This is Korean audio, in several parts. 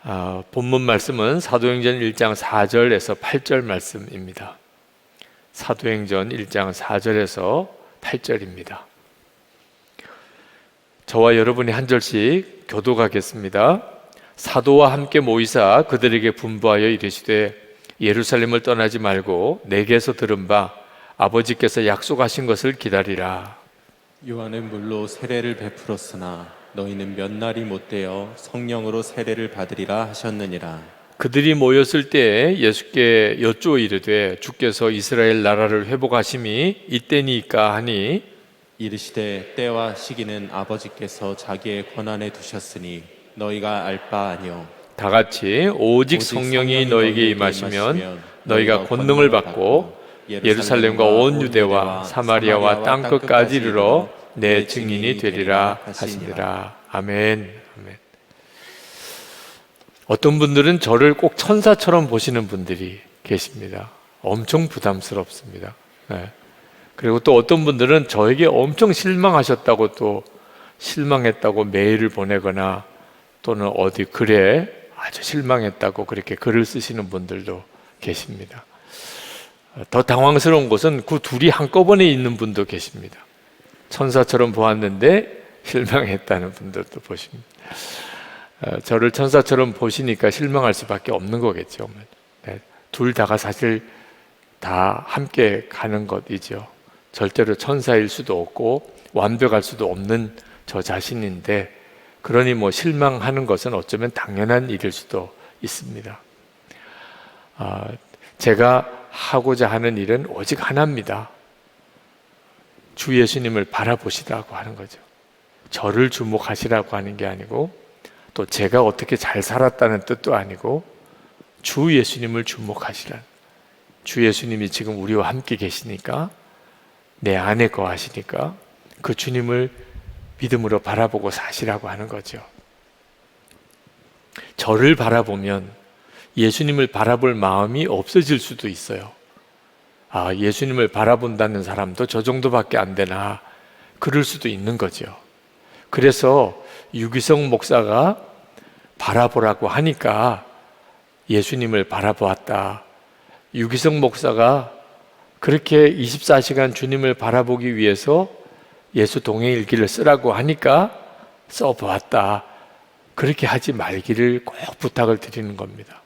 본문 말씀은 사도행전 1장 4절에서 8절 말씀입니다. 사도행전 1장 4절에서 8절입니다. 저와 여러분이 한 절씩 교독하겠습니다. 사도와 함께 모이사 그들에게 분부하여 이르시되 예루살렘을 떠나지 말고 내게서 들은 바 아버지께서 약속하신 것을 기다리라. 요한은 물로 세례를 베풀었으나 너희는 몇 날이 못되어 성령으로 세례를 받으리라 하셨느니라. 그들이 모였을 때 예수께 여쭈어 이르되 주께서 이스라엘 나라를 회복하심이 이때니까 하니 이르시되 때와 시기는 아버지께서 자기의 권한에 두셨으니 너희가 알 바 아니요. 다 같이 오직 성령이 너에게 임하시면 너희가 권능을 받고 예루살렘과 온 유대와 사마리아와 땅끝까지 이르러 내 증인이 되리라 하시니라. 아멘. 아멘. 어떤 분들은 저를 꼭 천사처럼 보시는 분들이 계십니다. 엄청 부담스럽습니다. 네. 그리고 또 어떤 분들은 저에게 엄청 실망하셨다고 또 실망했다고 메일을 보내거나 또는 어디 글에 아주 실망했다고 그렇게 글을 쓰시는 분들도 계십니다. 더 당황스러운 것은 그 둘이 한꺼번에 있는 분도 계십니다. 천사처럼 보았는데 실망했다는 분들도 보십니다. 저를 천사처럼 보시니까 실망할 수밖에 없는 거겠죠. 네. 둘 다가 사실 다 함께 가는 것이죠. 절대로 천사일 수도 없고 완벽할 수도 없는 저 자신인데, 그러니 실망하는 것은 어쩌면 당연한 일일 수도 있습니다. 제가 하고자 하는 일은 오직 하나입니다. 주 예수님을 바라보시라고 하는 거죠. 저를 주목하시라고 하는 게 아니고, 또 제가 어떻게 잘 살았다는 뜻도 아니고, 주 예수님을 주목하시라는, 주 예수님이 지금 우리와 함께 계시니까, 내 안에 거하시니까 그 주님을 믿음으로 바라보고 사시라고 하는 거죠. 저를 바라보면 예수님을 바라볼 마음이 없어질 수도 있어요. 예수님을 바라본다는 사람도 저 정도밖에 안 되나, 그럴 수도 있는 거죠. 그래서 유기성 목사가 바라보라고 하니까 예수님을 바라보았다. 유기성 목사가 그렇게 24시간 주님을 바라보기 위해서 예수 동행일기를 쓰라고 하니까 써보았다. 그렇게 하지 말기를 꼭 부탁을 드리는 겁니다.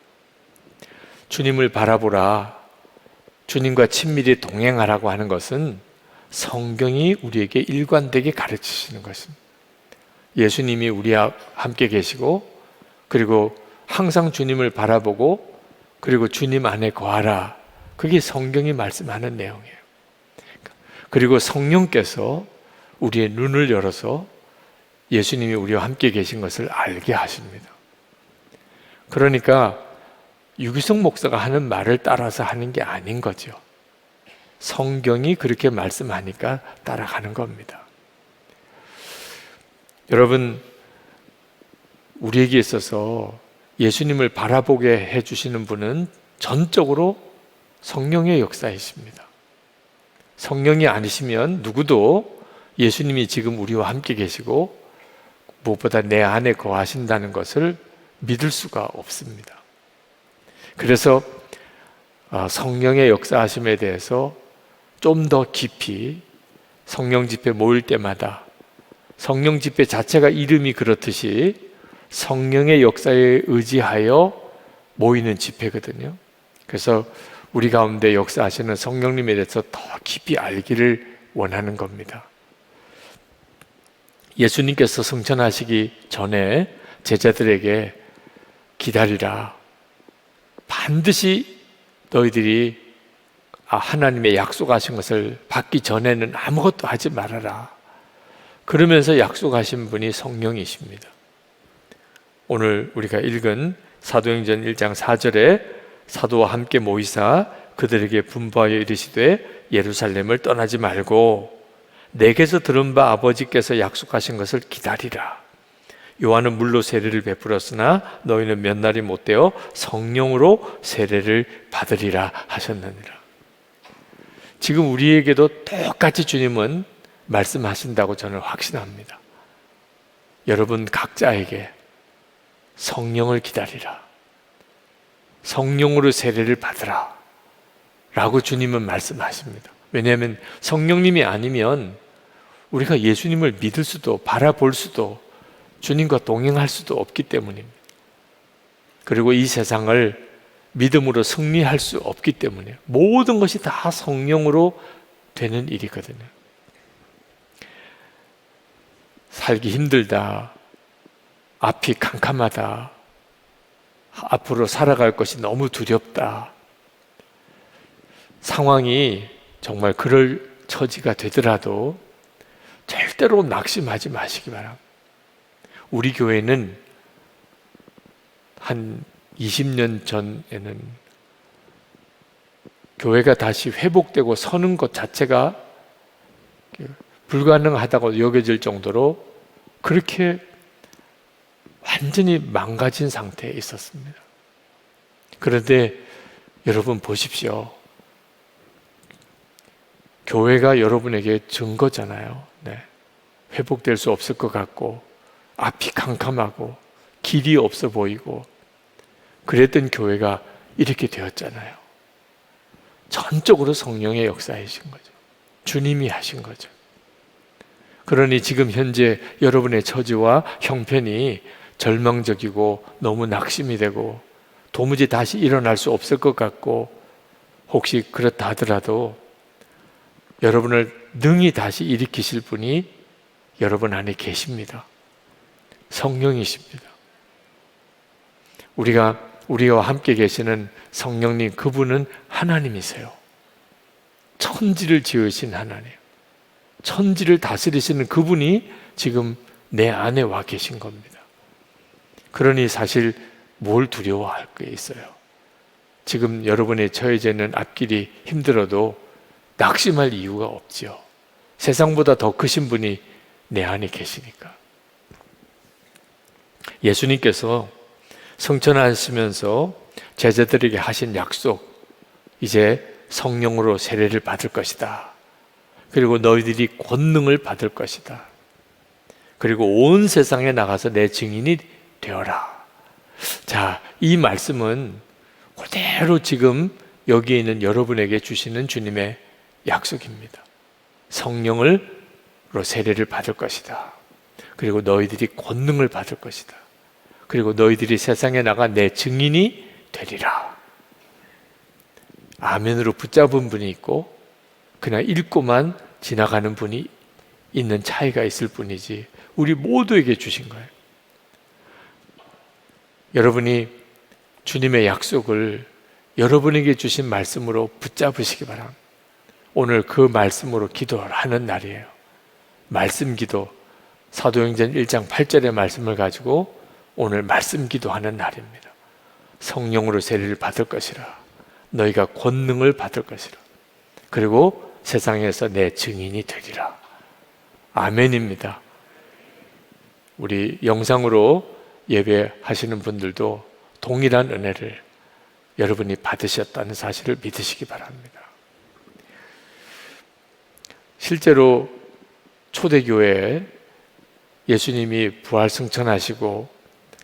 주님을 바라보라, 주님과 친밀히 동행하라고 하는 것은 성경이 우리에게 일관되게 가르치시는 것입니다. 예수님이 우리와 함께 계시고, 그리고 항상 주님을 바라보고, 그리고 주님 안에 거하라. 그게 성경이 말씀하는 내용이에요. 그리고 성령께서 우리의 눈을 열어서 예수님이 우리와 함께 계신 것을 알게 하십니다. 그러니까 유기성 목사가 하는 말을 따라서 하는 게 아닌 거죠. 성경이 그렇게 말씀하니까 따라가는 겁니다. 여러분, 우리에게 있어서 예수님을 바라보게 해주시는 분은 전적으로 성령의 역사이십니다. 성령이 아니시면 누구도 예수님이 지금 우리와 함께 계시고 무엇보다 내 안에 거하신다는 것을 믿을 수가 없습니다. 그래서 성령의 역사하심에 대해서 좀 더 깊이 성령 집회 모일 때마다, 성령 집회 자체가 이름이 그렇듯이 성령의 역사에 의지하여 모이는 집회거든요. 그래서 우리 가운데 역사하시는 성령님에 대해서 더 깊이 알기를 원하는 겁니다. 예수님께서 승천하시기 전에 제자들에게 기다리라, 반드시 너희들이 하나님의 약속하신 것을 받기 전에는 아무것도 하지 말아라, 그러면서 약속하신 분이 성령이십니다. 오늘 우리가 읽은 사도행전 1장 4절에 사도와 함께 모이사 그들에게 분부하여 이르시되 예루살렘을 떠나지 말고 내게서 들은 바 아버지께서 약속하신 것을 기다리라. 요한은 물로 세례를 베풀었으나 너희는 몇 날이 못되어 성령으로 세례를 받으리라 하셨느니라. 지금 우리에게도 똑같이 주님은 말씀하신다고 저는 확신합니다. 여러분 각자에게 성령을 기다리라. 성령으로 세례를 받으라. 라고 주님은 말씀하십니다. 왜냐하면 성령님이 아니면 우리가 예수님을 믿을 수도 바라볼 수도 주님과 동행할 수도 없기 때문입니다. 그리고 이 세상을 믿음으로 승리할 수 없기 때문에 모든 것이 다 성령으로 되는 일이거든요. 살기 힘들다, 앞이 캄캄하다, 앞으로 살아갈 것이 너무 두렵다, 상황이 정말 그럴 처지가 되더라도 절대로 낙심하지 마시기 바랍니다. 우리 교회는 한 20년 전에는 교회가 다시 회복되고 서는 것 자체가 불가능하다고 여겨질 정도로 그렇게 완전히 망가진 상태에 있었습니다. 그런데 여러분 보십시오. 교회가 여러분에게 증거잖아요. 네. 회복될 수 없을 것 같고 앞이 캄캄하고 길이 없어 보이고 그랬던 교회가 이렇게 되었잖아요. 전적으로 성령의 역사이신 거죠. 주님이 하신 거죠. 그러니 지금 현재 여러분의 처지와 형편이 절망적이고 너무 낙심이 되고 도무지 다시 일어날 수 없을 것 같고 혹시 그렇다 하더라도 여러분을 능히 다시 일으키실 분이 여러분 안에 계십니다. 성령이십니다. 우리와 함께 계시는 성령님, 그분은 하나님이세요. 천지를 지으신 하나님, 천지를 다스리시는 그분이 지금 내 안에 와 계신 겁니다. 그러니 사실 뭘 두려워할 게 있어요? 지금 여러분의 처해져 있는 앞길이 힘들어도 낙심할 이유가 없지요. 세상보다 더 크신 분이 내 안에 계시니까. 예수님께서 성천하시면서 제자들에게 하신 약속, 이제 성령으로 세례를 받을 것이다. 그리고 너희들이 권능을 받을 것이다. 그리고 온 세상에 나가서 내 증인이 되어라. 자, 이 말씀은 그대로 지금 여기에 있는 여러분에게 주시는 주님의 약속입니다. 성령으로 세례를 받을 것이다. 그리고 너희들이 권능을 받을 것이다. 그리고 너희들이 세상에 나가 내 증인이 되리라. 아멘으로 붙잡은 분이 있고 그냥 읽고만 지나가는 분이 있는 차이가 있을 뿐이지 우리 모두에게 주신 거예요. 여러분이 주님의 약속을 여러분에게 주신 말씀으로 붙잡으시기 바랍니다. 오늘 그 말씀으로 기도를 하는 날이에요. 말씀 기도, 사도행전 1장 8절의 말씀을 가지고 오늘 말씀 기도하는 날입니다. 성령으로 세례를 받을 것이라. 너희가 권능을 받을 것이라. 그리고 세상에서 내 증인이 되리라. 아멘입니다. 우리 영상으로 예배하시는 분들도 동일한 은혜를 여러분이 받으셨다는 사실을 믿으시기 바랍니다. 실제로 초대교회에 예수님이 부활승천하시고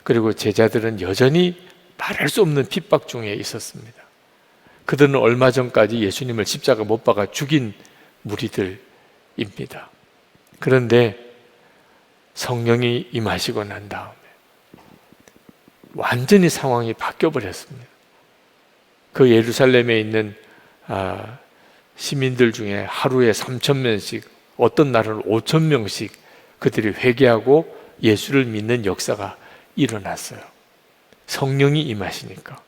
그리고 제자들은 여전히 말할 수 없는 핍박 중에 있었습니다. 그들은 얼마 전까지 예수님을 십자가 못 박아 죽인 무리들입니다. 그런데 성령이 임하시고 난 다음에 완전히 상황이 바뀌어 버렸습니다. 그 예루살렘에 있는 시민들 중에 하루에 3,000명씩, 어떤 날은 5,000명씩 그들이 회개하고 예수를 믿는 역사가 일어났어요. 성령이 임하시니까.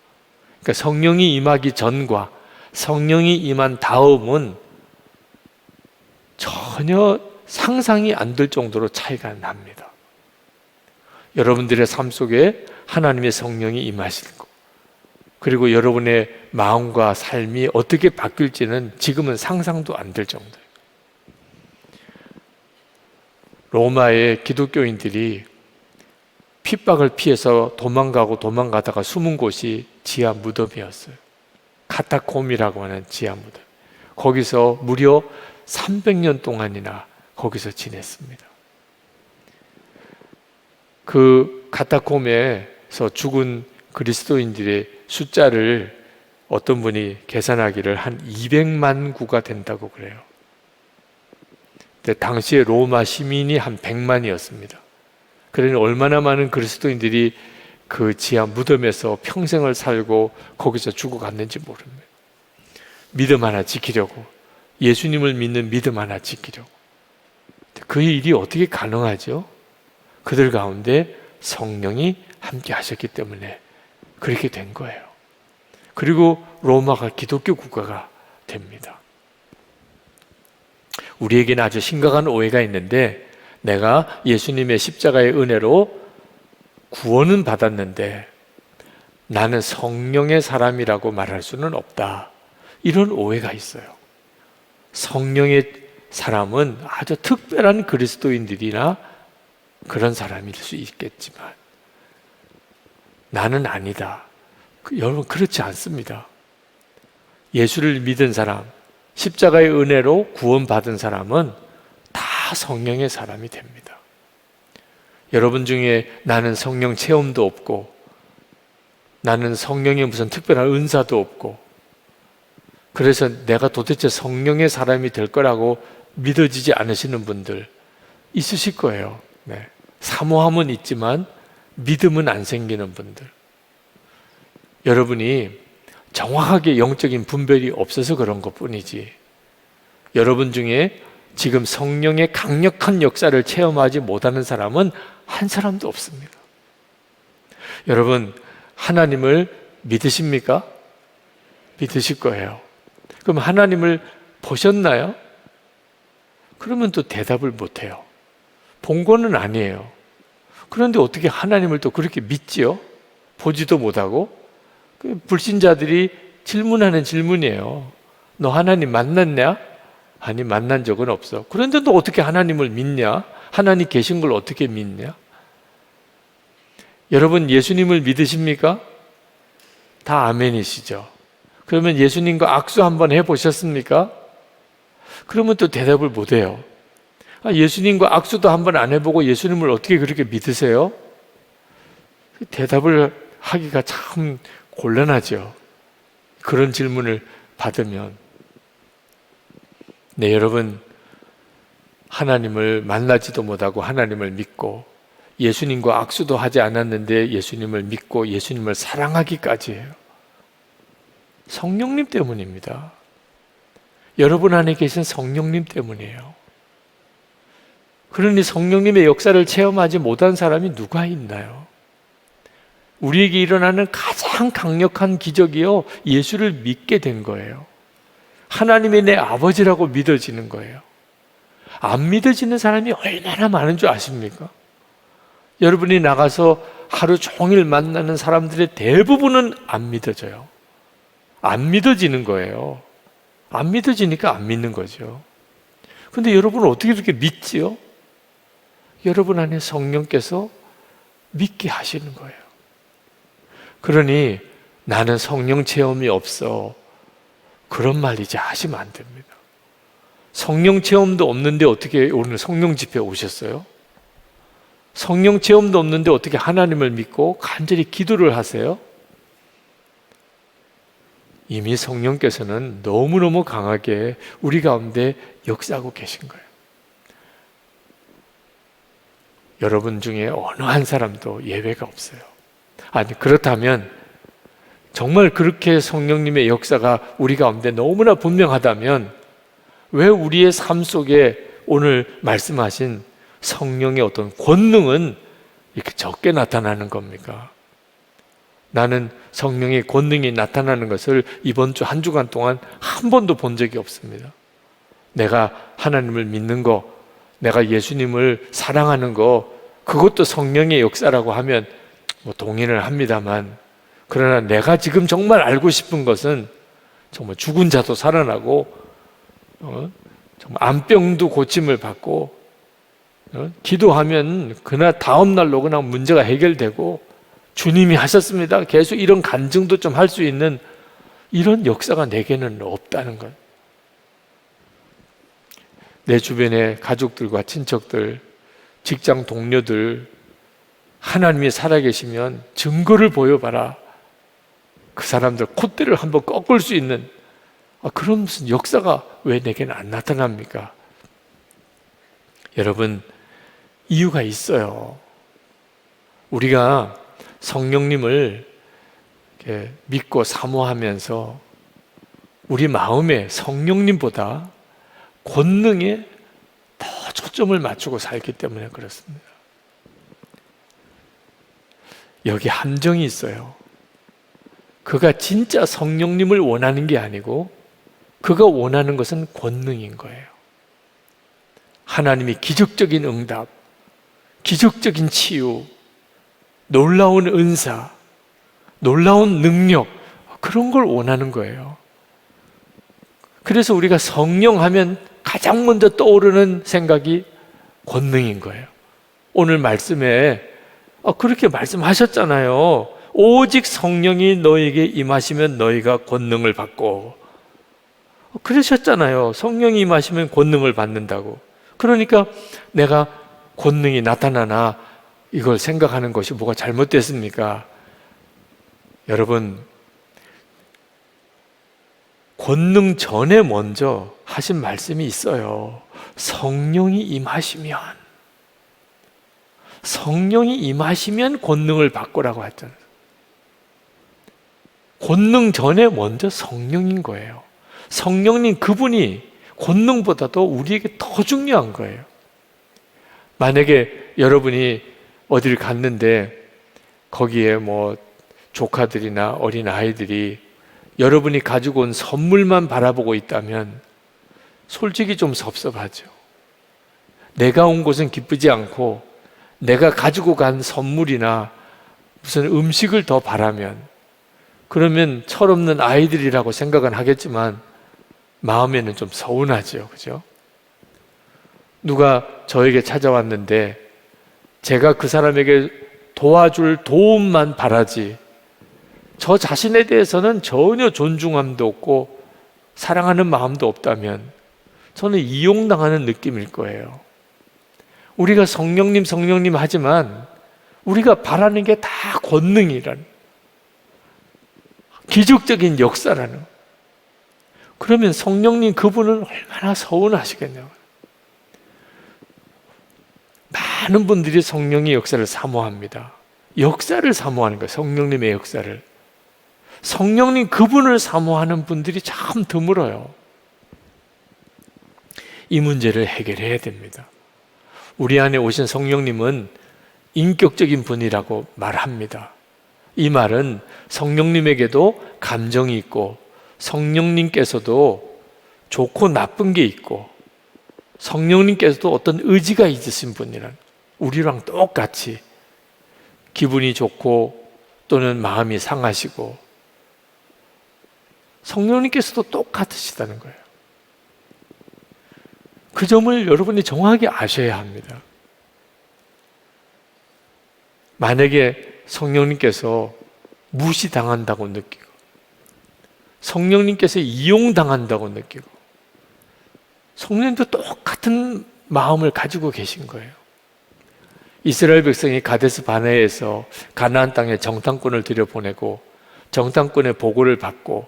그러니까 성령이 임하기 전과 성령이 임한 다음은 전혀 상상이 안 될 정도로 차이가 납니다. 여러분들의 삶 속에 하나님의 성령이 임하실 것, 그리고 여러분의 마음과 삶이 어떻게 바뀔지는 지금은 상상도 안 될 정도예요. 로마의 기독교인들이 핍박을 피해서 도망가다가 숨은 곳이 지하 무덤이었어요. 카타콤이라고 하는 지하 무덤. 거기서 무려 300년 동안이나 거기서 지냈습니다. 그 카타콤에 죽은 그리스도인들의 숫자를 어떤 분이 계산하기를 한 200만 구가 된다고 그래요. 근데 당시에 로마 시민이 한 100만이었습니다. 그러니 얼마나 많은 그리스도인들이 그 지하 무덤에서 평생을 살고 거기서 죽어갔는지 모릅니다. 믿음 하나 지키려고, 예수님을 믿는 믿음 하나 지키려고. 그 일이 어떻게 가능하죠? 그들 가운데 성령이 함께 하셨기 때문에 그렇게 된 거예요. 그리고 로마가 기독교 국가가 됩니다. 우리에게는 아주 심각한 오해가 있는데, 내가 예수님의 십자가의 은혜로 구원은 받았는데 나는 성령의 사람이라고 말할 수는 없다, 이런 오해가 있어요. 성령의 사람은 아주 특별한 그리스도인들이나 그런 사람일 수 있겠지만 나는 아니다. 여러분, 그렇지 않습니다. 예수를 믿은 사람, 십자가의 은혜로 구원받은 사람은 다 성령의 사람이 됩니다. 여러분 중에 나는 성령 체험도 없고, 나는 성령의 무슨 특별한 은사도 없고, 그래서 내가 도대체 성령의 사람이 될 거라고 믿어지지 않으시는 분들 있으실 거예요. 네. 사모함은 있지만 믿음은 안 생기는 분들. 여러분이 정확하게 영적인 분별이 없어서 그런 것 뿐이지, 여러분 중에 지금 성령의 강력한 역사를 체험하지 못하는 사람은 한 사람도 없습니다. 여러분, 하나님을 믿으십니까? 믿으실 거예요. 그럼 하나님을 보셨나요? 그러면 또 대답을 못해요. 본 거는 아니에요. 그런데 어떻게 하나님을 또 그렇게 믿지요? 보지도 못하고. 불신자들이 질문하는 질문이에요. 너 하나님 만났냐? 아니, 만난 적은 없어. 그런데 너 어떻게 하나님을 믿냐? 하나님 계신 걸 어떻게 믿냐? 여러분, 예수님을 믿으십니까? 다 아멘이시죠. 그러면 예수님과 악수 한번 해보셨습니까? 그러면 또 대답을 못해요. 예수님과 악수도 한번 안 해보고 예수님을 어떻게 그렇게 믿으세요? 대답을 하기가 참 곤란하죠. 그런 질문을 받으면. 네, 여러분, 하나님을 만나지도 못하고 하나님을 믿고 예수님과 악수도 하지 않았는데 예수님을 믿고 예수님을 사랑하기까지 해요. 성령님 때문입니다. 여러분 안에 계신 성령님 때문이에요. 그러니 성령님의 역사를 체험하지 못한 사람이 누가 있나요? 우리에게 일어나는 가장 강력한 기적이요, 예수를 믿게 된 거예요. 하나님이 내 아버지라고 믿어지는 거예요. 안 믿어지는 사람이 얼마나 많은 줄 아십니까? 여러분이 나가서 하루 종일 만나는 사람들의 대부분은 안 믿어져요. 안 믿어지는 거예요. 안 믿어지니까 안 믿는 거죠. 근데 여러분은 어떻게 그렇게 믿지요? 여러분 안에 성령께서 믿게 하시는 거예요. 그러니 나는 성령 체험이 없어, 그런 말 이제 하시면 안 됩니다. 성령 체험도 없는데 어떻게 오늘 성령 집회 오셨어요? 성령 체험도 없는데 어떻게 하나님을 믿고 간절히 기도를 하세요? 이미 성령께서는 너무너무 강하게 우리 가운데 역사하고 계신 거예요. 여러분 중에 어느 한 사람도 예외가 없어요. 아니, 그렇다면 정말 그렇게 성령님의 역사가 우리 가운데 너무나 분명하다면 왜 우리의 삶 속에 오늘 말씀하신 성령의 어떤 권능은 이렇게 적게 나타나는 겁니까? 나는 성령의 권능이 나타나는 것을 이번 주 한 주간 동안 한 번도 본 적이 없습니다. 내가 하나님을 믿는 거, 내가 예수님을 사랑하는 거, 그것도 성령의 역사라고 하면 뭐 동의를 합니다만, 그러나 내가 지금 정말 알고 싶은 것은 정말 죽은 자도 살아나고 정말 암병도 고침을 받고 기도하면 그날 다음 날로 그냥 문제가 해결되고 주님이 하셨습니다, 계속 이런 간증도 좀 할 수 있는 이런 역사가 내게는 없다는 것. 내 주변의 가족들과 친척들, 직장 동료들, 하나님이 살아계시면 증거를 보여봐라. 그 사람들 콧대를 한번 꺾을 수 있는 그런 무슨 역사가 왜 내게는 안 나타납니까? 여러분, 이유가 있어요. 우리가 성령님을 이렇게 믿고 사모하면서 우리 마음에 성령님보다 권능에 더 초점을 맞추고 살기 때문에 그렇습니다. 여기 함정이 있어요. 그가 진짜 성령님을 원하는 게 아니고 그가 원하는 것은 권능인 거예요. 하나님이 기적적인 응답, 기적적인 치유, 놀라운 은사, 놀라운 능력, 그런 걸 원하는 거예요. 그래서 우리가 성령 하면 가장 먼저 떠오르는 생각이 권능인 거예요. 오늘 말씀에 그렇게 말씀하셨잖아요. 오직 성령이 너에게 임하시면 너희가 권능을 받고, 그러셨잖아요. 성령이 임하시면 권능을 받는다고. 그러니까 내가 권능이 나타나나 이걸 생각하는 것이 뭐가 잘못됐습니까? 여러분, 권능 전에 먼저 하신 말씀이 있어요. 성령이 임하시면 권능을 받고라고 했잖아요. 권능 전에 먼저 성령인 거예요. 성령님 그분이 권능보다도 우리에게 더 중요한 거예요. 만약에 여러분이 어디를 갔는데 거기에 뭐 조카들이나 어린 아이들이 여러분이 가지고 온 선물만 바라보고 있다면 솔직히 좀 섭섭하죠. 내가 온 곳은 기쁘지 않고 내가 가지고 간 선물이나 무슨 음식을 더 바라면, 그러면 철없는 아이들이라고 생각은 하겠지만 마음에는 좀 서운하죠. 그죠? 누가 저에게 찾아왔는데 제가 그 사람에게 도와줄 도움만 바라지 저 자신에 대해서는 전혀 존중함도 없고 사랑하는 마음도 없다면 저는 이용당하는 느낌일 거예요. 우리가 성령님 하지만 우리가 바라는 게 다 권능이라는, 기적적인 역사라는. 그러면 성령님 그분은 얼마나 서운하시겠냐고. 많은 분들이 성령의 역사를 사모합니다. 역사를 사모하는 거예요. 성령님의 역사를. 성령님 그분을 사모하는 분들이 참 드물어요. 이 문제를 해결해야 됩니다. 우리 안에 오신 성령님은 인격적인 분이라고 말합니다. 이 말은 성령님에게도 감정이 있고 성령님께서도 좋고 나쁜 게 있고 성령님께서도 어떤 의지가 있으신 분이란, 우리랑 똑같이 기분이 좋고 또는 마음이 상하시고 성령님께서도 똑같으시다는 거예요. 그 점을 여러분이 정확하게 아셔야 합니다. 만약에 성령님께서 무시당한다고 느끼고 성령님께서 이용당한다고 느끼고 성령님도 똑같은 마음을 가지고 계신 거예요. 이스라엘 백성이 가데스 바네에서 가나안 땅에 정탐꾼을 들여보내고 정탐꾼의 보고를 받고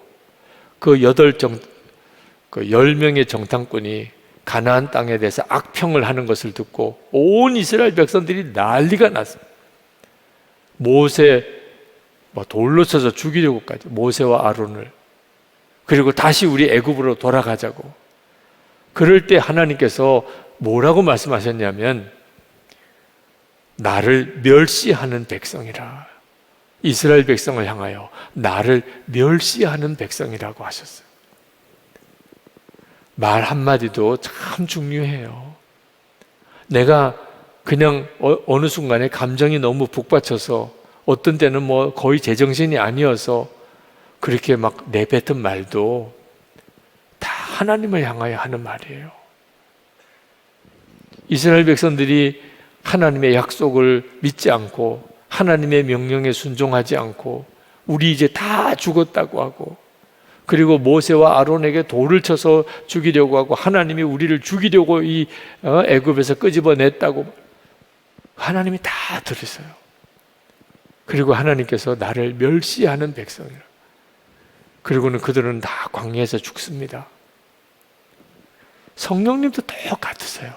그 10명의 정탐꾼이 가나안 땅에 대해서 악평을 하는 것을 듣고 온 이스라엘 백성들이 난리가 났습니다. 모세 돌로 쳐서 죽이려고까지, 모세와 아론을. 그리고 다시 우리 애굽으로 돌아가자고. 그럴 때 하나님께서 뭐라고 말씀하셨냐면 나를 멸시하는 백성이라, 이스라엘 백성을 향하여 나를 멸시하는 백성이라고 하셨어요. 말 한마디도 참 중요해요. 내가 그냥 어느 순간에 감정이 너무 북받쳐서 어떤 때는 거의 제정신이 아니어서 그렇게 막 내뱉은 말도 다 하나님을 향하여 하는 말이에요. 이스라엘 백성들이 하나님의 약속을 믿지 않고 하나님의 명령에 순종하지 않고 우리 이제 다 죽었다고 하고, 그리고 모세와 아론에게 돌을 쳐서 죽이려고 하고 하나님이 우리를 죽이려고 이 애굽에서 끄집어냈다고 하나님이 다 들으세요. 그리고 하나님께서 나를 멸시하는 백성이라. 그리고는 그들은 다 광야에서 죽습니다. 성령님도 똑같으세요.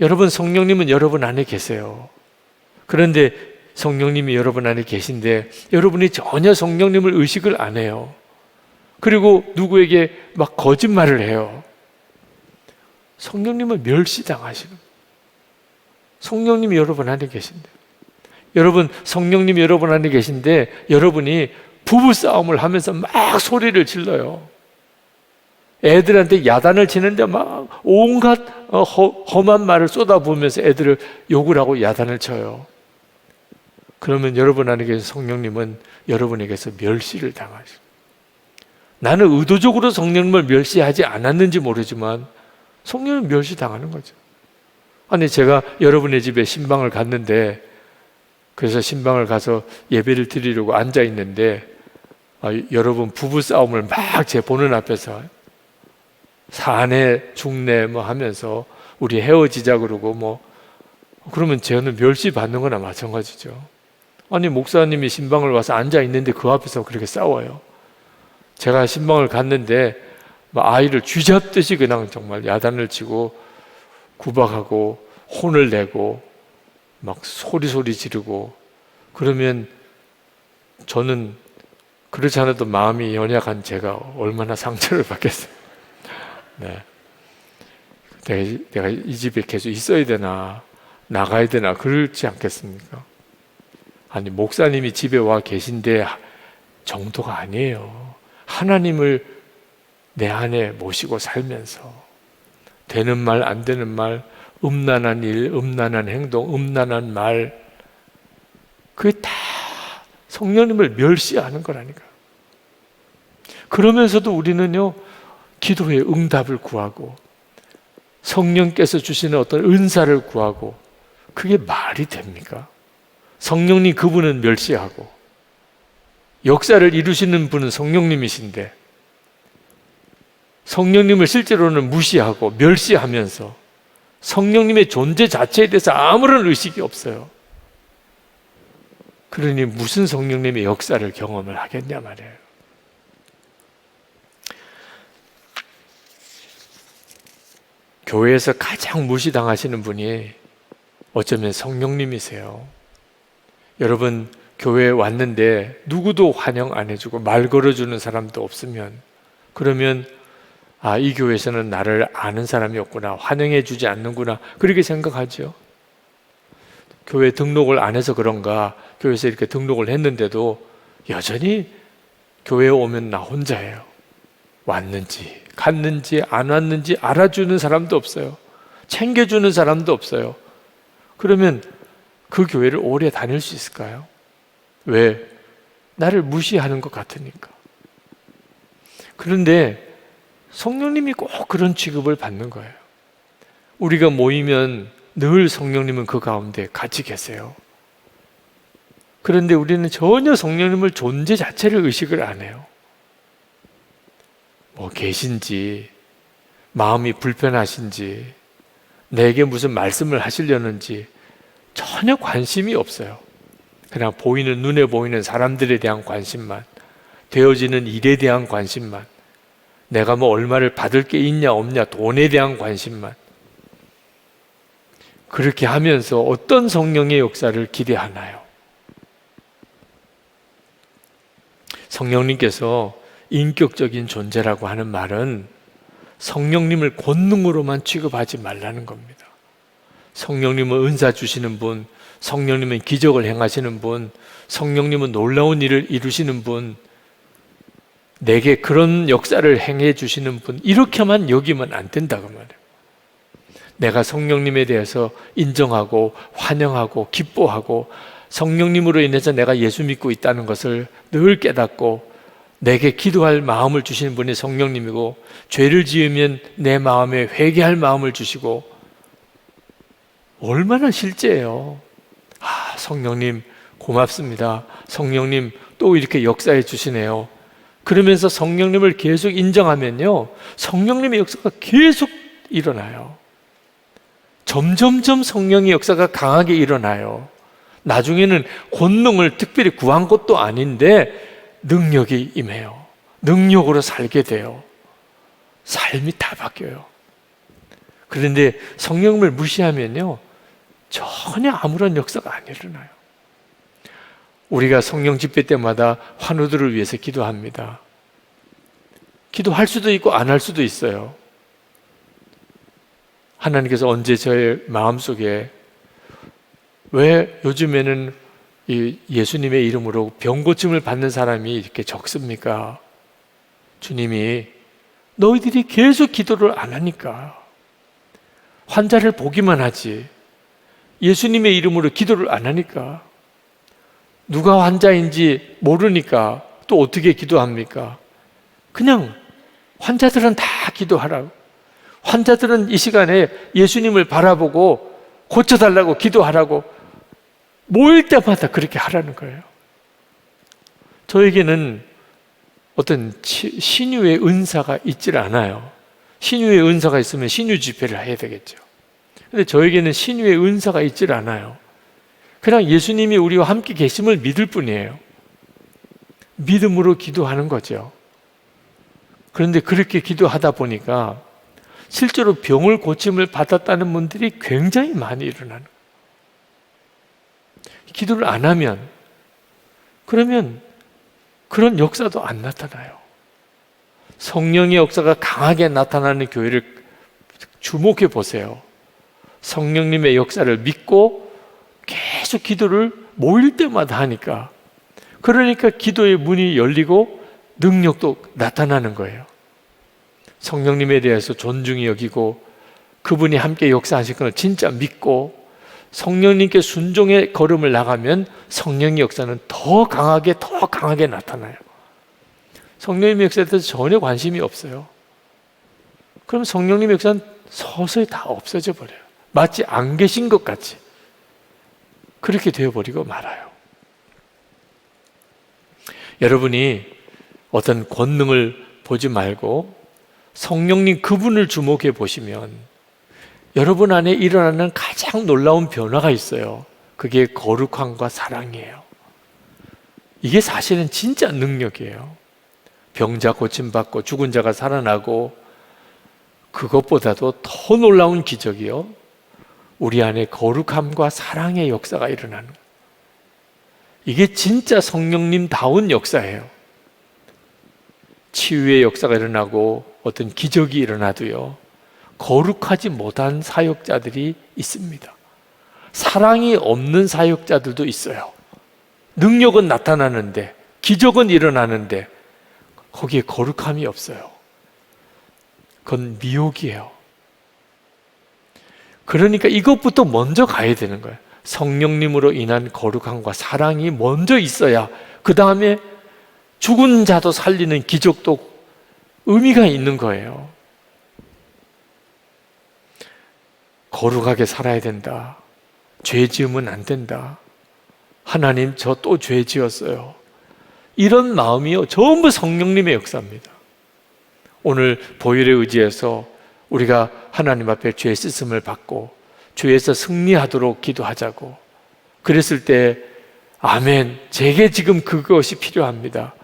여러분, 성령님은 여러분 안에 계세요. 그런데 성령님이 여러분 안에 계신데 여러분이 전혀 성령님을 의식을 안 해요. 그리고 누구에게 막 거짓말을 해요. 성령님은 멸시당하시는 거예요. 성령님이 여러분 안에 계신데, 여러분, 성령님이 여러분 안에 계신데 여러분이 부부싸움을 하면서 막 소리를 질러요. 애들한테 야단을 치는데 막 온갖 험한 말을 쏟아부으면서 애들을 욕을 하고 야단을 쳐요. 그러면 여러분 안에 계신 성령님은 여러분에게서 멸시를 당하시고, 나는 의도적으로 성령님을 멸시하지 않았는지 모르지만 성령은 멸시당하는 거죠. 아니, 제가 여러분의 집에 신방을 갔는데, 그래서 신방을 가서 예배를 드리려고 앉아 있는데 여러분 부부싸움을 막 제 보는 앞에서 사내 중내 뭐 하면서 우리 헤어지자 그러고 뭐, 그러면 저는 멸시받는 거나 마찬가지죠. 아니, 목사님이 신방을 와서 앉아 있는데 그 앞에서 그렇게 싸워요. 제가 신방을 갔는데 아이를 쥐잡듯이 그냥 정말 야단을 치고 구박하고 혼을 내고 막 소리 지르고, 그러면 저는 그렇지 않아도 마음이 연약한 제가 얼마나 상처를 받겠어요. 네. 내가 이 집에 계속 있어야 되나 나가야 되나 그렇지 않겠습니까? 아니, 목사님이 집에 와 계신데 정도가 아니에요. 하나님을 내 안에 모시고 살면서 되는 말 안 되는 말, 음란한 일, 음란한 행동, 음란한 말, 그게 다 성령님을 멸시하는 거라니까. 그러면서도 우리는요, 기도의 응답을 구하고 성령께서 주시는 어떤 은사를 구하고, 그게 말이 됩니까? 성령님 그분은 멸시하고 역사를 이루시는 분은 성령님이신데 성령님을 실제로는 무시하고 멸시하면서 성령님의 존재 자체에 대해서 아무런 의식이 없어요. 그러니 무슨 성령님의 역사를 경험을 하겠냐 말이에요. 교회에서 가장 무시당하시는 분이 어쩌면 성령님이세요. 여러분, 교회에 왔는데 누구도 환영 안 해주고 말 걸어주는 사람도 없으면, 그러면 이 교회에서는 나를 아는 사람이 없구나, 환영해 주지 않는구나, 그렇게 생각하죠. 교회 등록을 안 해서 그런가 교회에서 이렇게 등록을 했는데도 여전히 교회에 오면 나 혼자예요. 왔는지 갔는지 안 왔는지 알아주는 사람도 없어요. 챙겨주는 사람도 없어요. 그러면 그 교회를 오래 다닐 수 있을까요? 왜? 나를 무시하는 것 같으니까. 그런데 성령님이 꼭 그런 취급을 받는 거예요. 우리가 모이면 늘 성령님은 그 가운데 같이 계세요. 그런데 우리는 전혀 성령님을 존재 자체를 의식을 안 해요. 뭐 계신지, 마음이 불편하신지, 내게 무슨 말씀을 하시려는지 전혀 관심이 없어요. 그냥 보이는, 눈에 보이는 사람들에 대한 관심만, 되어지는 일에 대한 관심만, 내가 뭐 얼마를 받을 게 있냐 없냐, 돈에 대한 관심만. 그렇게 하면서 어떤 성령의 역사를 기대하나요? 성령님께서 인격적인 존재라고 하는 말은 성령님을 권능으로만 취급하지 말라는 겁니다. 성령님은 은사 주시는 분, 성령님은 기적을 행하시는 분, 성령님은 놀라운 일을 이루시는 분, 내게 그런 역사를 행해 주시는 분, 이렇게만 여기면 안 된다고 말해요. 내가 성령님에 대해서 인정하고 환영하고 기뻐하고 성령님으로 인해서 내가 예수 믿고 있다는 것을 늘 깨닫고 내게 기도할 마음을 주시는 분이 성령님이고, 죄를 지으면 내 마음에 회개할 마음을 주시고, 얼마나 실제예요. 성령님 고맙습니다. 성령님 또 이렇게 역사해 주시네요. 그러면서 성령님을 계속 인정하면요, 성령님의 역사가 계속 일어나요. 점점점 성령의 역사가 강하게 일어나요. 나중에는 권능을 특별히 구한 것도 아닌데 능력이 임해요. 능력으로 살게 돼요. 삶이 다 바뀌어요. 그런데 성령을 무시하면요, 전혀 아무런 역사가 안 일어나요. 우리가 성령 집회 때마다 환우들을 위해서 기도합니다. 기도할 수도 있고 안 할 수도 있어요. 하나님께서 언제 저의 마음속에 왜 요즘에는 이 예수님의 이름으로 병 고침을 받는 사람이 이렇게 적습니까? 주님이 너희들이 계속 기도를 안 하니까, 환자를 보기만 하지 예수님의 이름으로 기도를 안 하니까, 누가 환자인지 모르니까 또 어떻게 기도합니까? 그냥 환자들은 다 기도하라고, 환자들은 이 시간에 예수님을 바라보고 고쳐달라고 기도하라고 모일 때마다 그렇게 하라는 거예요. 저에게는 어떤 신유의 은사가 있질 않아요. 신유의 은사가 있으면 신유 집회를 해야 되겠죠. 근데 저에게는 신유의 은사가 있질 않아요. 그냥 예수님이 우리와 함께 계심을 믿을 뿐이에요. 믿음으로 기도하는 거죠. 그런데 그렇게 기도하다 보니까 실제로 병을 고침을 받았다는 분들이 굉장히 많이 일어나는 거예요. 기도를 안 하면, 그러면 그런 역사도 안 나타나요. 성령의 역사가 강하게 나타나는 교회를 주목해 보세요. 성령님의 역사를 믿고 계속 기도를 모일 때마다 하니까, 그러니까 기도의 문이 열리고 능력도 나타나는 거예요. 성령님에 대해서 존중히 여기고 그분이 함께 역사하실 걸 진짜 믿고 성령님께 순종의 걸음을 나가면 성령의 역사는 더 강하게 나타나요. 성령님의 역사에 대해서 전혀 관심이 없어요. 그럼 성령님의 역사는 서서히 다 없어져 버려요. 마치 안 계신 것 같이 그렇게 되어버리고 말아요. 여러분이 어떤 권능을 보지 말고 성령님 그분을 주목해 보시면 여러분 안에 일어나는 가장 놀라운 변화가 있어요. 그게 거룩함과 사랑이에요. 이게 사실은 진짜 능력이에요. 병자 고침받고 죽은 자가 살아나고, 그것보다도 더 놀라운 기적이요, 우리 안에 거룩함과 사랑의 역사가 일어나는 거예요. 이게 진짜 성령님다운 역사예요. 치유의 역사가 일어나고 어떤 기적이 일어나도요, 거룩하지 못한 사역자들이 있습니다. 사랑이 없는 사역자들도 있어요. 능력은 나타나는데, 기적은 일어나는데 거기에 거룩함이 없어요. 그건 미혹이에요. 그러니까 이것부터 먼저 가야 되는 거예요. 성령님으로 인한 거룩함과 사랑이 먼저 있어야 그 다음에 죽은 자도 살리는 기적도 의미가 있는 거예요. 거룩하게 살아야 된다. 죄 지으면 안 된다. 하나님, 저 또 죄 지었어요. 이런 마음이요, 전부 성령님의 역사입니다. 오늘 보혈에 의지해서 우리가 하나님 앞에 죄 씻음을 받고 죄에서 승리하도록 기도하자고. 그랬을 때 아멘, 제게 지금 그것이 필요합니다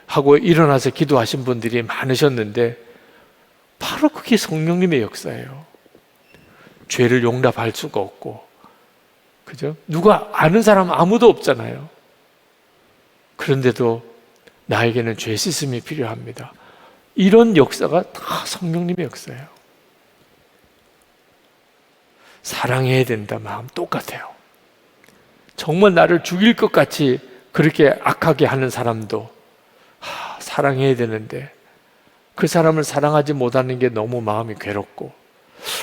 하고 일어나서 기도하신 분들이 많으셨는데, 바로 그게 성령님의 역사예요. 죄를 용납할 수가 없고, 그죠? 누가 아는 사람 아무도 없잖아요. 그런데도 나에게는 죄 씻음이 필요합니다. 이런 역사가 다 성령님의 역사예요. 사랑해야 된다 마음 똑같아요. 정말 나를 죽일 것 같이 그렇게 악하게 하는 사람도 사랑해야 되는데, 그 사람을 사랑하지 못하는 게 너무 마음이 괴롭고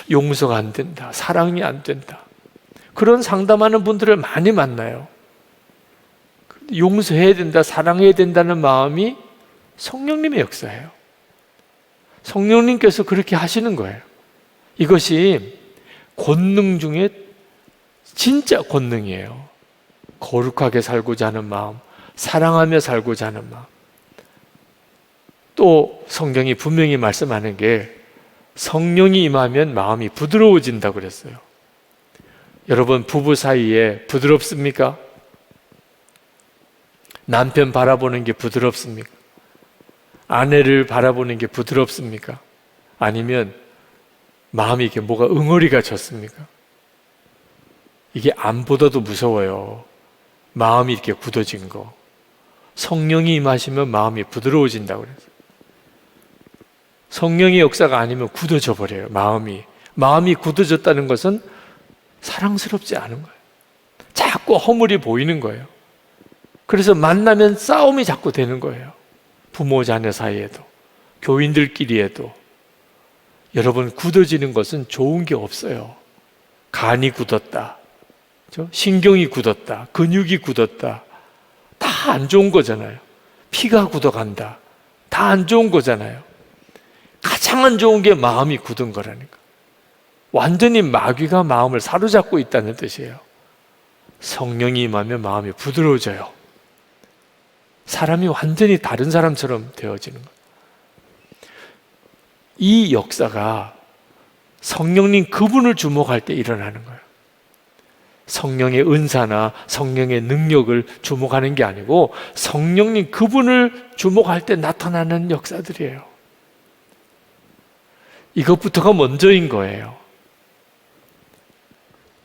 용서가 안 된다, 사랑이 안 된다, 그런 상담하는 분들을 많이 만나요. 용서해야 된다, 사랑해야 된다는 마음이 성령님의 역사예요. 성령님께서 그렇게 하시는 거예요. 이것이 권능 중에 진짜 권능이에요. 거룩하게 살고자 하는 마음, 사랑하며 살고자 하는 마음. 또 성경이 분명히 말씀하는 게 성령이 임하면 마음이 부드러워진다고 그랬어요. 여러분, 부부 사이에 부드럽습니까? 남편 바라보는 게 부드럽습니까? 아내를 바라보는 게 부드럽습니까? 아니면 마음이 이게 뭐가 응어리가 졌습니까? 이게 암보다도 무서워요. 마음이 이렇게 굳어진 거. 성령이 임하시면 마음이 부드러워진다고 그랬어요. 성령의 역사가 아니면 굳어져 버려요. 마음이 굳어졌다는 것은 사랑스럽지 않은 거예요. 자꾸 허물이 보이는 거예요. 그래서 만나면 싸움이 자꾸 되는 거예요. 부모 자녀 사이에도, 교인들끼리에도. 여러분, 굳어지는 것은 좋은 게 없어요. 간이 굳었다, 신경이 굳었다, 근육이 굳었다, 다 안 좋은 거잖아요. 피가 굳어간다, 다 안 좋은 거잖아요. 가장 안 좋은 게 마음이 굳은 거라니까. 완전히 마귀가 마음을 사로잡고 있다는 뜻이에요. 성령이 임하면 마음이 부드러워져요. 사람이 완전히 다른 사람처럼 되어지는 거예요. 이 역사가 성령님 그분을 주목할 때 일어나는 거예요. 성령의 은사나 성령의 능력을 주목하는 게 아니고 성령님 그분을 주목할 때 나타나는 역사들이에요. 이것부터가 먼저인 거예요.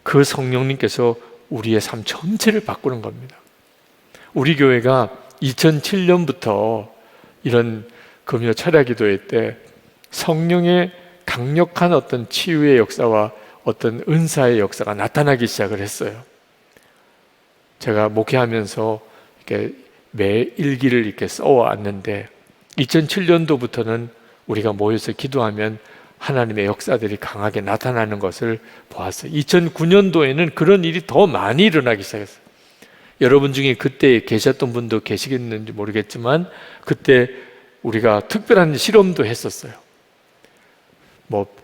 그 성령님께서 우리의 삶 전체를 바꾸는 겁니다. 우리 교회가 2007년부터 이런 금요 철야기도회 때 성령의 강력한 어떤 치유의 역사와 어떤 은사의 역사가 나타나기 시작을 했어요. 제가 목회하면서 이렇게 매 일기를 이렇게 써왔는데 2007년도부터는 우리가 모여서 기도하면 하나님의 역사들이 강하게 나타나는 것을 보았어요. 2009년도에는 그런 일이 더 많이 일어나기 시작했어요. 여러분 중에 그때 계셨던 분도 계시겠는지 모르겠지만 그때 우리가 특별한 실험도 했었어요.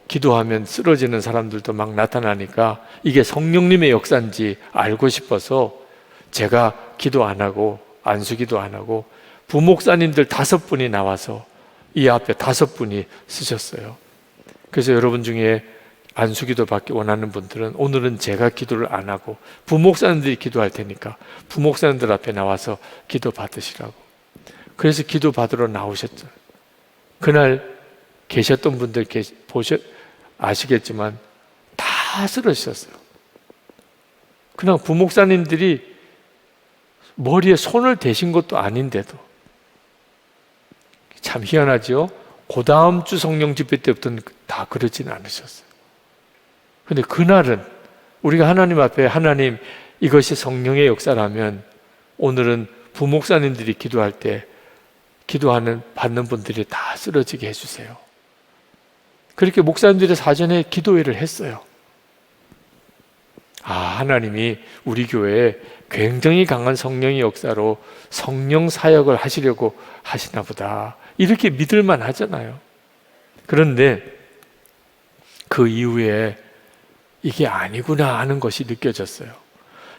기도하면 쓰러지는 사람들도 막 나타나니까 이게 성령님의 역사인지 알고 싶어서 제가 기도 안 하고 안수기도 안 하고 부목사님들 5분이 나와서 이 앞에 5분이 쓰셨어요. 그래서 여러분 중에 안수기도 받기 원하는 분들은 오늘은 제가 기도를 안 하고 부목사님들이 기도할 테니까 부목사님들 앞에 나와서 기도 받으시라고. 그래서 기도 받으러 나오셨죠. 그날 계셨던 분들 아시겠지만 다 쓰러지셨어요. 그냥 부목사님들이 머리에 손을 대신 것도 아닌데도. 참 희한하죠? 그 다음 주 성령 집회 때부터는 다 그러지는 않으셨어요. 근데 그날은 우리가 하나님 앞에 하나님 이것이 성령의 역사라면 오늘은 부목사님들이 기도할 때 받는 분들이 다 쓰러지게 해주세요. 그렇게 목사님들이 사전에 기도회를 했어요. 하나님이 우리 교회에 굉장히 강한 성령의 역사로 성령 사역을 하시려고 하시나 보다. 이렇게 믿을만 하잖아요. 그런데 그 이후에 이게 아니구나 하는 것이 느껴졌어요.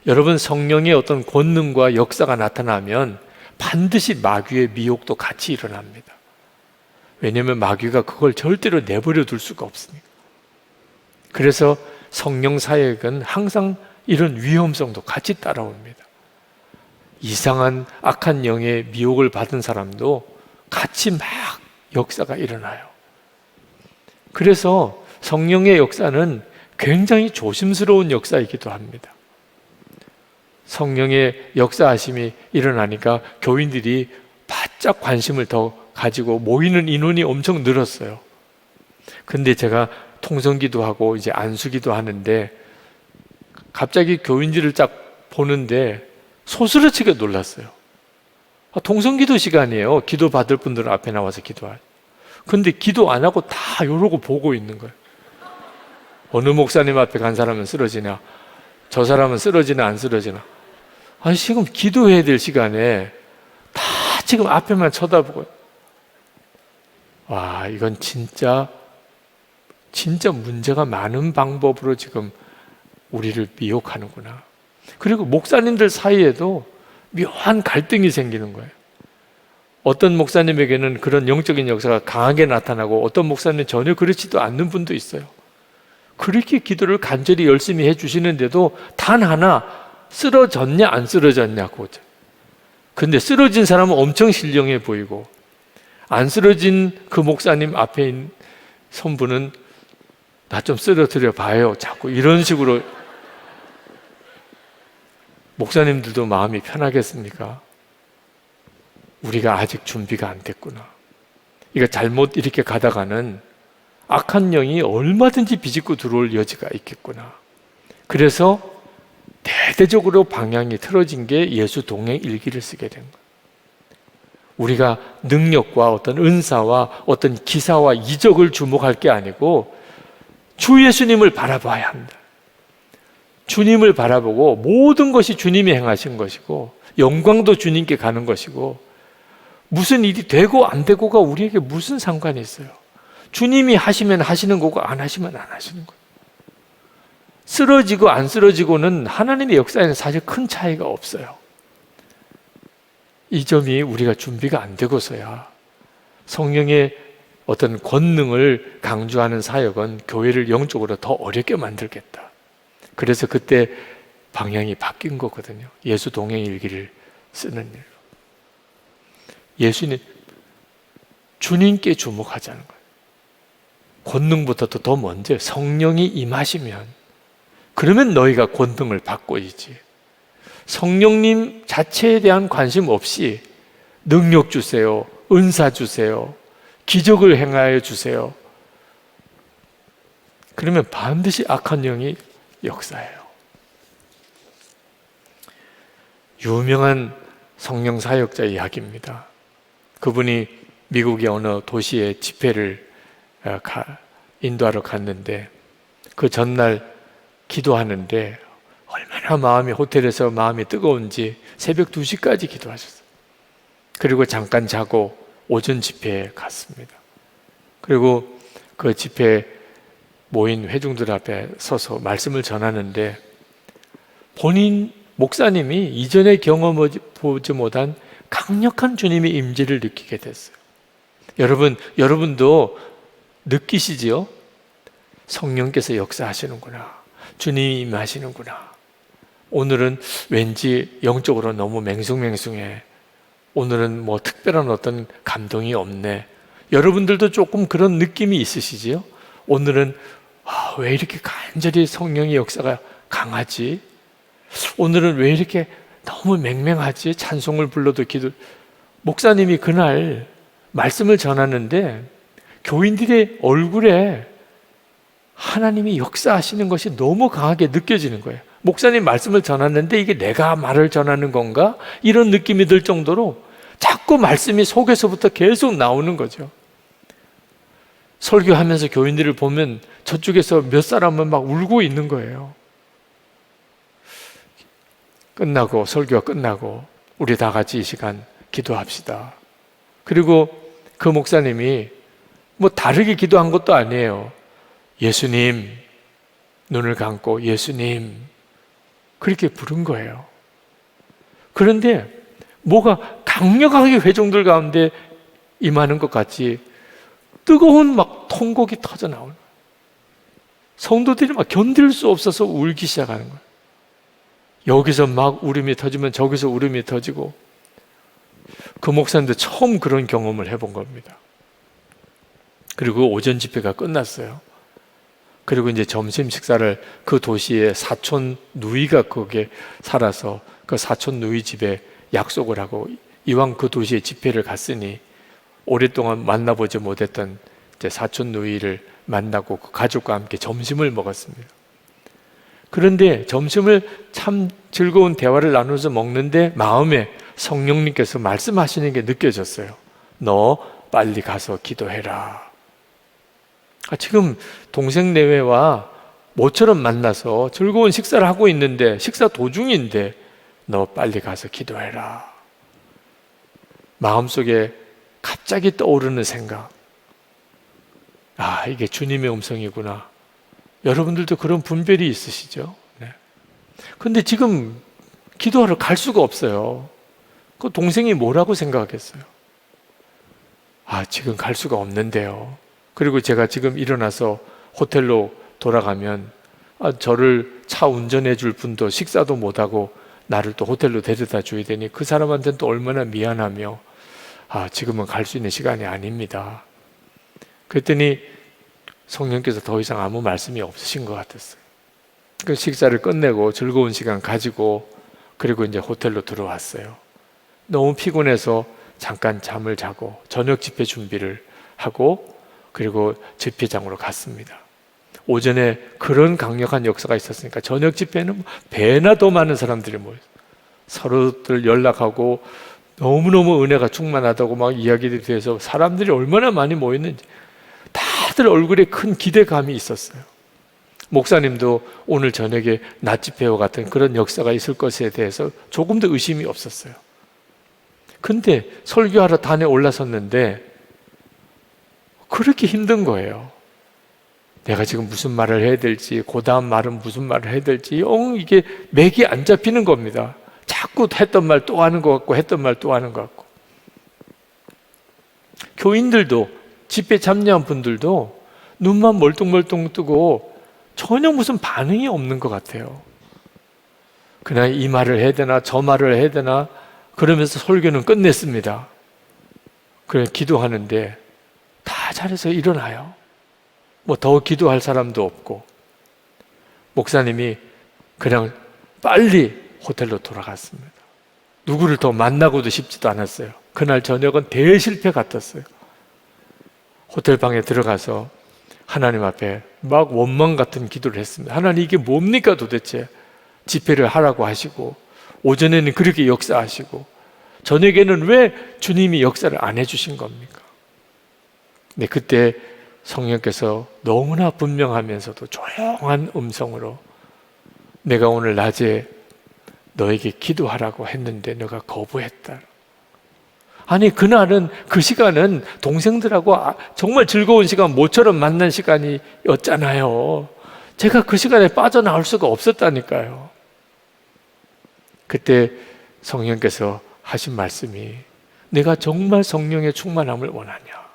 여러분, 성령의 어떤 권능과 역사가 나타나면 반드시 마귀의 미혹도 같이 일어납니다. 왜냐하면 마귀가 그걸 절대로 내버려 둘 수가 없으니까. 그래서 성령 사역은 항상 이런 위험성도 같이 따라옵니다. 이상한 악한 영의 미혹을 받은 사람도 같이 막 역사가 일어나요. 그래서 성령의 역사는 굉장히 조심스러운 역사이기도 합니다. 성령의 역사하심이 일어나니까 교인들이 바짝 관심을 더 가지고 모이는 인원이 엄청 늘었어요. 근데 제가 통성기도 하고 이제 안수기도 하는데 갑자기 교인들을 쫙 보는데 소스라치게 놀랐어요. 통성기도 시간이에요. 기도 받을 분들은 앞에 나와서 기도하죠. 근데 기도 안 하고 다 이러고 보고 있는 거예요. 어느 목사님 앞에 간 사람은 쓰러지나, 저 사람은 쓰러지나 안 쓰러지나. 지금 기도해야 될 시간에 다 지금 앞에만 쳐다보고. 이건 진짜 문제가 많은 방법으로 지금 우리를 미혹하는구나. 그리고 목사님들 사이에도 묘한 갈등이 생기는 거예요. 어떤 목사님에게는 그런 영적인 역사가 강하게 나타나고 어떤 목사님은 전혀 그렇지도 않는 분도 있어요. 그렇게 기도를 간절히 열심히 해주시는데도 단 하나 쓰러졌냐 안 쓰러졌냐고. 근데 쓰러진 사람은 엄청 신령해 보이고 안 쓰러진 그 목사님 앞에 있는 선부는 나 좀 쓰러뜨려 봐요. 자꾸 이런 식으로. 목사님들도 마음이 편하겠습니까? 우리가 아직 준비가 안 됐구나. 이거 잘못 이렇게 가다가는 악한 영이 얼마든지 비집고 들어올 여지가 있겠구나. 그래서 대대적으로 방향이 틀어진 게 예수 동행 일기를 쓰게 된 거예요. 우리가 능력과 어떤 은사와 어떤 기사와 이적을 주목할 게 아니고 주 예수님을 바라봐야 합니다. 주님을 바라보고 모든 것이 주님이 행하신 것이고 영광도 주님께 가는 것이고 무슨 일이 되고 안 되고가 우리에게 무슨 상관이 있어요? 주님이 하시면 하시는 거고 안 하시면 안 하시는 거예요. 쓰러지고 안 쓰러지고는 하나님의 역사에는 사실 큰 차이가 없어요. 이 점이 우리가 준비가 안 되고서야 성령의 어떤 권능을 강조하는 사역은 교회를 영적으로 더 어렵게 만들겠다. 그래서 그때 방향이 바뀐 거거든요. 예수 동행 일기를 쓰는 일로. 예수님, 주님께 주목하자는 거예요. 권능보다도 더 먼저 성령이 임하시면 그러면 너희가 권능을 받고이지. 성령님 자체에 대한 관심 없이 능력 주세요, 은사 주세요, 기적을 행하여 주세요. 그러면 반드시 악한 영이 역사예요. 유명한 성령 사역자 이야기입니다. 그분이 미국의 어느 도시에 집회를 인도하러 갔는데 그 전날 기도하는데 얼마나 호텔에서 마음이 뜨거운지 새벽 2시까지 기도하셨어요. 그리고 잠깐 자고 오전 집회에 갔습니다. 그리고 그 집회에 모인 회중들 앞에 서서 말씀을 전하는데 본인 목사님이 이전에 경험하지 못한 강력한 주님의 임재를 느끼게 됐어요. 여러분도 느끼시지요? 성령께서 역사하시는구나. 주님이 임하시는구나. 오늘은 왠지 영적으로 너무 맹숭맹숭해. 오늘은 뭐 특별한 어떤 감동이 없네. 여러분들도 조금 그런 느낌이 있으시지요? 오늘은 왜 이렇게 간절히 성령의 역사가 강하지? 오늘은 왜 이렇게 너무 맹맹하지? 찬송을 불러도 목사님이 그날 말씀을 전하는데 교인들의 얼굴에 하나님이 역사하시는 것이 너무 강하게 느껴지는 거예요. 목사님 말씀을 전하는데 이게 내가 말을 전하는 건가? 이런 느낌이 들 정도로 자꾸 말씀이 속에서부터 계속 나오는 거죠. 설교하면서 교인들을 보면 저쪽에서 몇 사람은 막 울고 있는 거예요. 설교가 끝나고 우리 다 같이 이 시간 기도합시다. 그리고 그 목사님이 뭐 다르게 기도한 것도 아니에요. 예수님, 눈을 감고 예수님, 그렇게 부른 거예요. 그런데 뭐가 강력하게 회중들 가운데 임하는 것 같이 뜨거운 막 통곡이 터져 나오는 거예요. 성도들이 막 견딜 수 없어서 울기 시작하는 거예요. 여기서 막 울음이 터지면 저기서 울음이 터지고, 그 목사님도 처음 그런 경험을 해본 겁니다. 그리고 오전 집회가 끝났어요. 그리고 이제 점심 식사를 그 도시의 사촌 누이가 거기에 살아서 그 사촌 누이 집에 약속을 하고, 이왕 그 도시에 집회를 갔으니 오랫동안 만나보지 못했던 이제 사촌 누이를 만나고 그 가족과 함께 점심을 먹었습니다. 그런데 점심을 참 즐거운 대화를 나누면서 먹는데 마음에 성령님께서 말씀하시는 게 느껴졌어요. 너 빨리 가서 기도해라. 지금 동생 내외와 모처럼 만나서 즐거운 식사를 하고 있는데, 식사 도중인데 너 빨리 가서 기도해라. 마음속에 갑자기 떠오르는 생각, 이게 주님의 음성이구나. 여러분들도 그런 분별이 있으시죠? 네. 근데 지금 기도하러 갈 수가 없어요. 그 동생이 뭐라고 생각하겠어요? 지금 갈 수가 없는데요. 그리고 제가 지금 일어나서 호텔로 돌아가면 저를 차 운전해 줄 분도 식사도 못하고 나를 또 호텔로 데려다 줘야 되니 그 사람한테는 또 얼마나 미안하며 지금은 갈 수 있는 시간이 아닙니다. 그랬더니 성령께서 더 이상 아무 말씀이 없으신 것 같았어요. 그 식사를 끝내고 즐거운 시간 가지고 그리고 이제 호텔로 들어왔어요. 너무 피곤해서 잠깐 잠을 자고 저녁 집회 준비를 하고 그리고 집회장으로 갔습니다. 오전에 그런 강력한 역사가 있었으니까 저녁 집회는 배나 더 많은 사람들이 모여서 서로들 연락하고 너무너무 은혜가 충만하다고 막 이야기들이 돼서 사람들이 얼마나 많이 모였는지 다들 얼굴에 큰 기대감이 있었어요. 목사님도 오늘 저녁에 낮 집회와 같은 그런 역사가 있을 것에 대해서 조금도 의심이 없었어요. 근데 설교하러 단에 올라섰는데 그렇게 힘든 거예요. 내가 지금 무슨 말을 해야 될지, 그 다음 말은 무슨 말을 해야 될지 이게 맥이 안 잡히는 겁니다. 자꾸 했던 말 또 하는 것 같고 했던 말 또 하는 것 같고. 교인들도 집회 참여한 분들도 눈만 멀뚱멀뚱 뜨고 전혀 무슨 반응이 없는 것 같아요. 그냥 이 말을 해야 되나 저 말을 해야 되나 그러면서 설교는 끝냈습니다. 그래 기도하는데 다 잘해서 일어나요. 뭐 더 기도할 사람도 없고 목사님이 그냥 빨리 호텔로 돌아갔습니다. 누구를 더 만나고도 싶지도 않았어요. 그날 저녁은 대실패 같았어요. 호텔 방에 들어가서 하나님 앞에 막 원망 같은 기도를 했습니다. 하나님 이게 뭡니까 도대체? 집회를 하라고 하시고 오전에는 그렇게 역사하시고 저녁에는 왜 주님이 역사를 안 해주신 겁니까? 근데 그때 성령께서 너무나 분명하면서도 조용한 음성으로 내가 오늘 낮에 너에게 기도하라고 했는데 너가 거부했다. 아니 그날은 그 시간은 동생들하고 정말 즐거운 시간 모처럼 만난 시간이었잖아요. 제가 그 시간에 빠져나올 수가 없었다니까요. 그때 성령께서 하신 말씀이 내가 정말 성령의 충만함을 원하냐?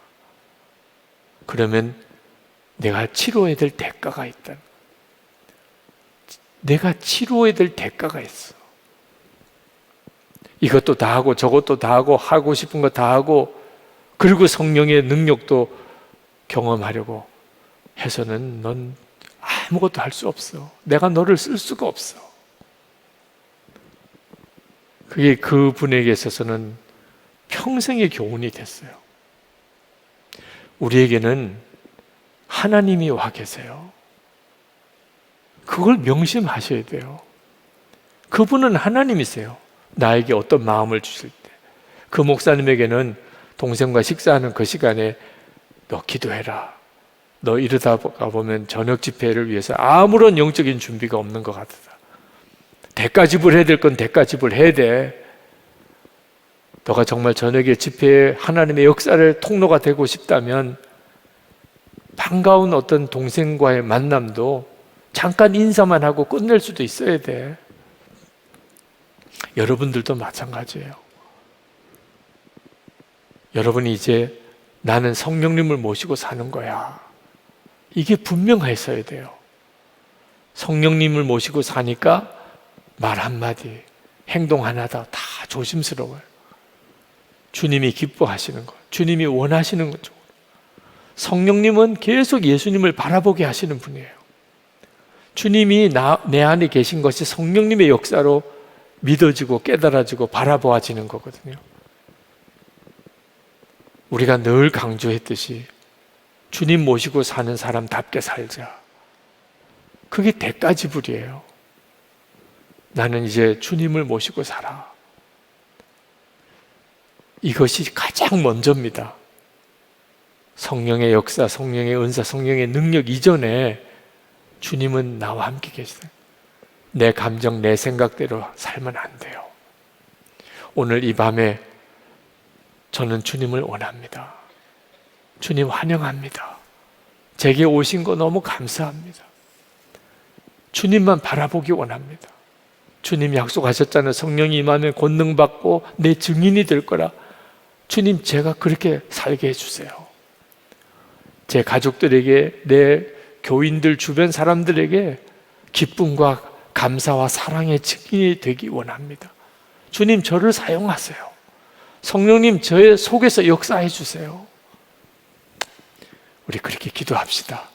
그러면 내가 치료해야 될 대가가 있다. 내가 치료해야 될 대가가 있어. 이것도 다 하고 저것도 다 하고 하고 싶은 거 다 하고 그리고 성령의 능력도 경험하려고 해서는 넌 아무것도 할 수 없어. 내가 너를 쓸 수가 없어. 그게 그분에게 있어서는 평생의 교훈이 됐어요. 우리에게는 하나님이 와 계세요. 그걸 명심하셔야 돼요. 그분은 하나님이세요. 나에게 어떤 마음을 주실 때 그 목사님에게는 동생과 식사하는 그 시간에 너 기도해라. 너 이러다 보면 저녁 집회를 위해서 아무런 영적인 준비가 없는 것 같다. 대가집을 해야 될 건 대가집을 해야 돼. 너가 정말 저녁에 집회에 하나님의 역사를 통로가 되고 싶다면 반가운 어떤 동생과의 만남도 잠깐 인사만 하고 끝낼 수도 있어야 돼. 여러분들도 마찬가지예요. 여러분이 이제 나는 성령님을 모시고 사는 거야. 이게 분명했어야 돼요. 성령님을 모시고 사니까 말 한마디, 행동 하나다 다 조심스러워요. 주님이 기뻐하시는 것, 주님이 원하시는 것. 성령님은 계속 예수님을 바라보게 하시는 분이에요. 주님이 내 안에 계신 것이 성령님의 역사로 믿어지고 깨달아지고 바라보아지는 거거든요. 우리가 늘 강조했듯이 주님 모시고 사는 사람답게 살자. 그게 대가지불이에요. 나는 이제 주님을 모시고 살아. 이것이 가장 먼저입니다. 성령의 역사, 성령의 은사, 성령의 능력 이전에 주님은 나와 함께 계시다. 내 감정, 내 생각대로 살면 안 돼요. 오늘 이 밤에 저는 주님을 원합니다. 주님 환영합니다. 제게 오신 거 너무 감사합니다. 주님만 바라보기 원합니다. 주님 약속하셨잖아요. 성령이 임하면 권능받고 내 증인이 될 거라. 주님 제가 그렇게 살게 해주세요. 제 가족들에게 내 교인들 주변 사람들에게 기쁨과 감사와 사랑의 증인이 되기 원합니다. 주님, 저를 사용하세요. 성령님, 저의 속에서 역사해 주세요. 우리 그렇게 기도합시다.